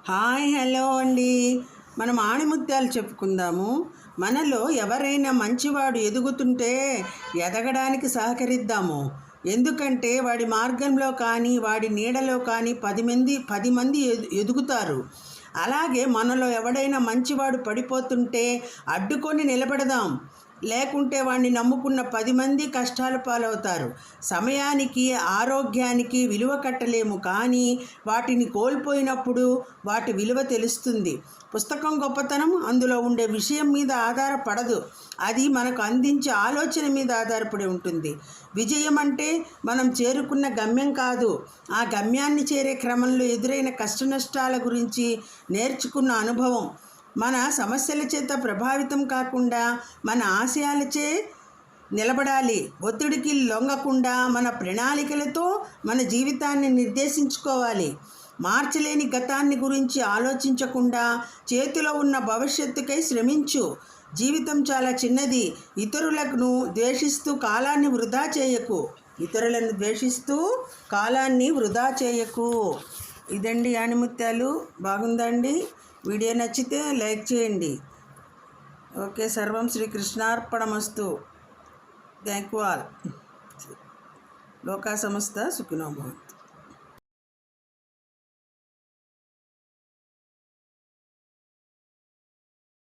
Hi hello అండి. మనం ఆణిముత్యాలు చెప్పుకుందాము. మనలో ఎవరైనా మంచివాడు ఎదుగుతుంటే ఎదగడానికి సహకరిద్దాము. ఎందుకంటే వాడి మార్గంలో కానీ వాడి నీడలో కానీ 10 మంది ఎదుగుతారు. అలాగే మనలో ఎవడైనా మంచివాడు పడిపోతుంటే అడ్డుకొని నిలబడదాం. లేకుంటే వాడిని నమ్ముకున్న 10 మంది కష్టాల పాలవుతారు. సమయానికి ఆరోగ్యానికి విలువ కట్టలేము, కానీ వాటిని కోల్పోయినప్పుడు వాటి విలువ తెలుస్తుంది. పుస్తకం గొప్పతనం అందులో ఉండే విషయం మీద ఆధారపడదు, అది మనకు అందించే ఆలోచన మీద ఆధారపడి ఉంటుంది. విజయం అంటే మనం చేరుకున్న గమ్యం కాదు, ఆ గమ్యాన్ని చేరే క్రమంలో ఎదురైన కష్టనష్టాల గురించి నేర్చుకున్న అనుభవం. మన సమస్యల చేత ప్రభావితం కాకుండా మన ఆశయాలచే నిలబడాలి. ఒత్తిడికి లొంగకుండా మన ప్రణాళికలతో మన జీవితాన్ని నిర్దేశించుకోవాలి. మార్చలేని గతాన్ని గురించి ఆలోచించకుండా చేతిలో ఉన్న భవిష్యత్తుకై శ్రమించు. జీవితం చాలా చిన్నది. ఇతరులను ద్వేషిస్తూ కాలాన్ని వృధా చేయకు. ఇదండి ఆణిముత్యాలు. బాగుందండి. వీడియో నచ్చితే లైక్ చేయండి. ఓకే, సర్వం శ్రీకృష్ణార్పణమస్తు. Thank you all. లోకా సమస్త సుఖినో భవంతు.